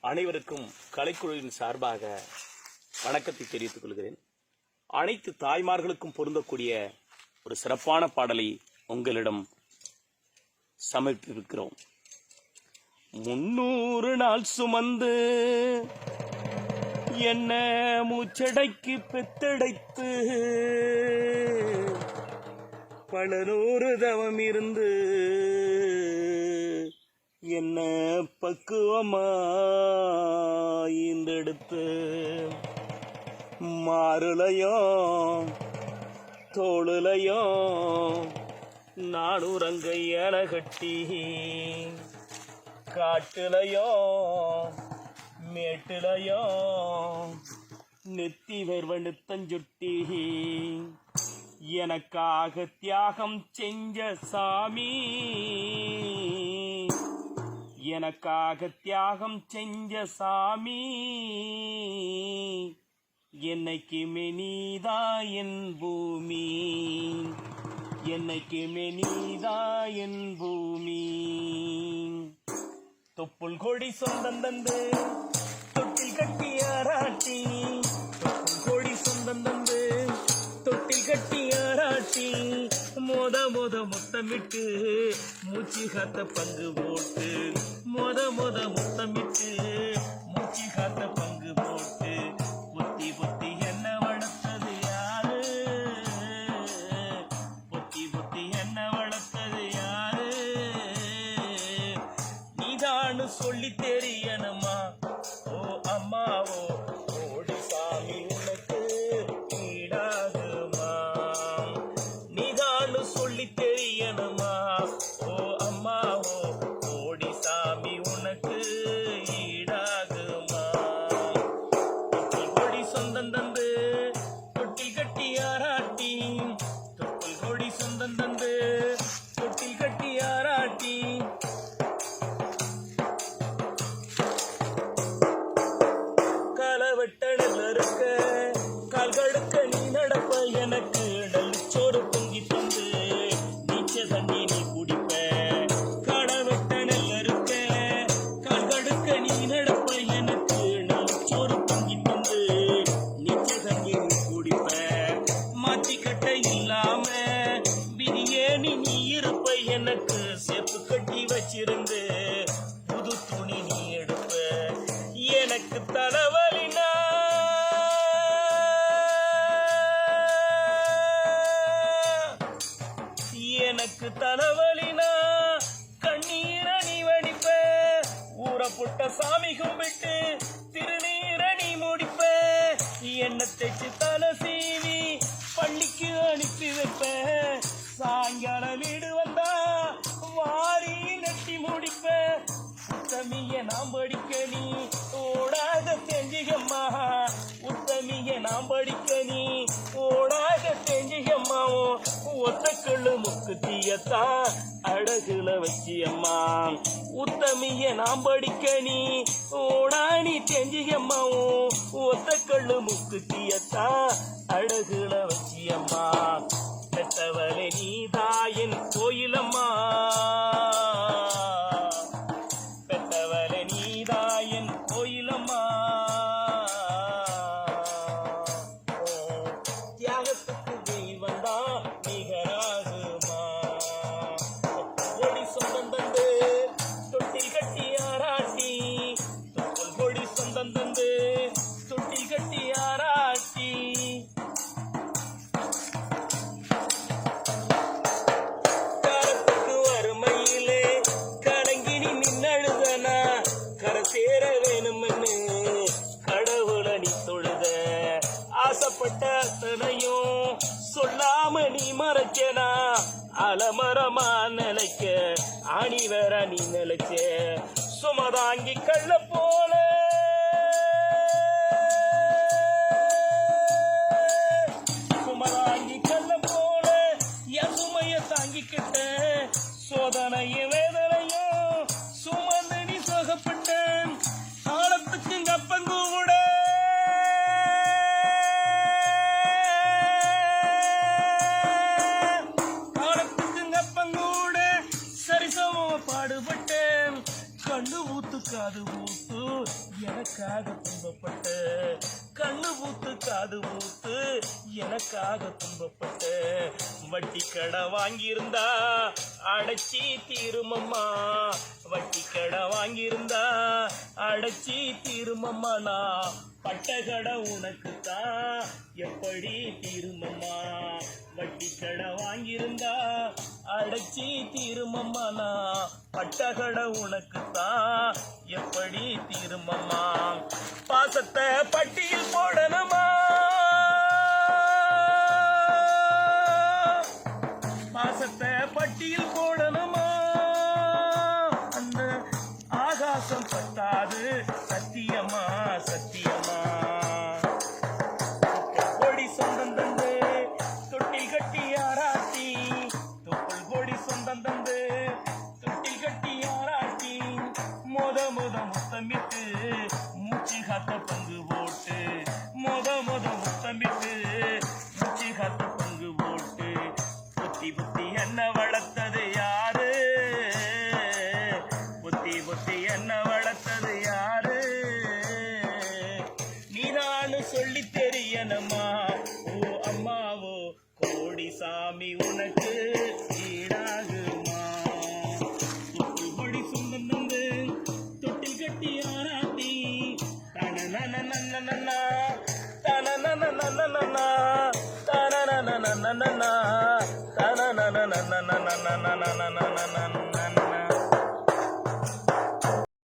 அனைவருக்கும் கலைக்குழுவின் சார்பாக வணக்கத்தை தெரிவித்துக் கொள்கிறேன். அனைத்து தாய்மார்களுக்கும் பொருந்தக்கூடிய ஒரு சிறப்பான பாடலை உங்களிடம் சமர்ப்பிக்கிறோம். 300 நாள் சுமந்து என்ன மூச்சடைக்கு பெத்தடைத்து பல 100 தவம் இருந்து என்ன பக்குவமா ஈந்தெடுத்து மாறுலையும் தோளுலையும் நானூரங்க என கட்டி காட்டுலையும் மேட்டுலையும் நெத்தி வெறுவனுத்தஞ்சுட்டி எனக்காக தியாகம் செஞ்ச சாமி, எனக்காக தியாகம் செஞ்ச சாமி, என்னைக்குமே நீதா என் பூமி, என்னைக்குமே நீதா என் பூமி. தொப்புள் கொடி சொந்தம் தந்து தொட்டில் கட்டி ஆராட்டி, தொப்புள் கொடி சொந்தம் தந்து தொட்டில் கட்டி ஆராட்டி மொத முத்தமிட்டு மூச்சு காத்த பங்கு போட்டு, மொத முத்தமிட்டு மூச்சு காத்த பங்கு போட்டு பொத்தி பொத்தி என்ன வளர்த்தது யாரு, பொத்தி பொத்தி என்ன வளர்த்தது யாரு, நீதான்னு சொல்லி தெரியணுமா ஓ அம்மாவோ ஓடி சாமி உனக்கு ஈடாகுமா, நீதான்னு சொல்லி தெரியணுமா ஓ அம்மாவோ ஓடி சாமி உனக்கு ஈடாகுமா. தொட்டில் கொடி சொந்தம் தந்து தொட்டில் கட்டி ஆராட்டி, தொட்டில் கொடி சொந்தம் தந்து தொட்டில் கட்டி ஆராட்டி களவெட்டணில் இருக்க கால்களுக்க நீ நடப்ப, எனக்கு நெல்லிச்சோறு பொங்கி தந்து நீச்ச தண்ணி நீ குடிப்ப. களவெட்டணில் இருக்க கால்களுக்க நீ நடப்ப, எனக்கு நெல்லிச்சோறு பொங்கி தந்து நீச்ச தண்ணி நீ குடிப்ப. மாத்தி கட்டை இல்லாம பிரியாணி நீ இருப்ப, எனக்கு சேப்பு கட்டி வச்சிருந்து புது துணி நீ எடுப்ப. எனக்கு தலைவலினா எனக்கு தலைவலினா கண்ணீரணி வடிப்ப, ஊறப்பட்ட சாமி கும்பிட்டு திருநீரணி முடிப்ப. என்ன தைச்சு தலை சீவி பள்ளிக்கு அனுப்பி வைப்ப, சாயங்காலம் வீடு வந்தா வாரி நட்டி முடிப்ப. உத்தமிய நாம் படிக்க நீ ஓடாத செஞ்சிகம்மா, உத்தமிய நாம் படிக்க நீ ஓடாத செஞ்சிகம்மாவோ ஒத்தக்கள்ளு முக்குத்தியத்தான் அழகுல வச்சியம்மா. உத்தமிய நாம் படிக்க நீ ஓடாணி செஞ்சிகம்மாவோ ஒத்தக்கள்ளு முக்குத்தியத்தான் அழகுல வச்சியம்மா. பெத்தவளே நீதாயின் கோயிலம்மா, பெத்தவளே நீதாயின் கோயிலம்மா. தியாகத்துக்கு நீ வந்தா நிகராகுமா. கொடி சொந்தம் தந்து தொட்டில் கட்டி ஆராட்டி, தொப்புள் கொடி சொந்தம் தந்து தொட்டில் கட்டி ஆராட்டி காலத்துக்கு வறுமையிலே கலங்கினி நின்னழுதனா கரை சேர வேணும்னு கடவுள நீ தொழுத. ஆசைப்பட்ட அத்தனையும் சொல்லாம நீ மறைச்சனா, அலமரமா நிலைக்க ஆணி வேற நீ நிலைச்ச. சுமதாங்கி கள்ள போல சுமதாங்கி கள்ள போல என் சுமைய தாங்கிக்கிட்ட, சோதனைய வேதனையும் சுமந்து நீ சோகப்பட்ட. ஆழத்துக்கு கப்பங்கூட ஆழத்துக்கு கப்பங்கூட சரிசம பாடுபட்டேன், கண்ணு ஊத்துக்காது பூத்து எனக்காக துன்பப்பட்ட கண்ணு பூத்து காது பூத்து எனக்காக துன்பப்பட்ட வட்டி கடை வாங்கியிருந்தா அடைச்சி தீருமம்மா வட்டி கடை வாங்கியிருந்தா அடைச்சி தீருமம்மா நான் பட்டகடை உனக்குத்தான் எப்படி தீருமம்மா வட்டி கடை வாங்கியிருந்தா அடைச்சி தீருமம்மா நான் பட்டகடை உனக்குத்தான் எப்படி தீருமம்மா பாசத்தை பட்டியில் போடணுமா பாசத்தை பட்டியில் போடணுமா அந்த ஆகாசம் பத்தாது சத்தியமா சத்தியமா கொடி சொந்தம் தந்து தொட்டில் கட்டி ஆராட்டி தொப்புள் கொடி சொந்தம் தந்து தொட்டில் கட்டி ஆராட்டி மொத முத்தமிட்டு மூச்சு காத்த பங்கு போட்டு மொத முத்தமிட்டு மூச்சு காத்த பங்கு போட்டு புத்தி புத்தி என்ன வளர்த்தது யாரு புத்தி புத்தி என்ன வளர்த்தது யாரு நீதானு சொல்லி தெரியணுமா ஓ அம்மாவோ கோடி சாமி உனக்கு ஈடாகுமா தொட்டில் கொடி சொந்தம் தந்து தொட்டில் கட்டி ஆராட்டி தன நன நன நன தன நன நன நன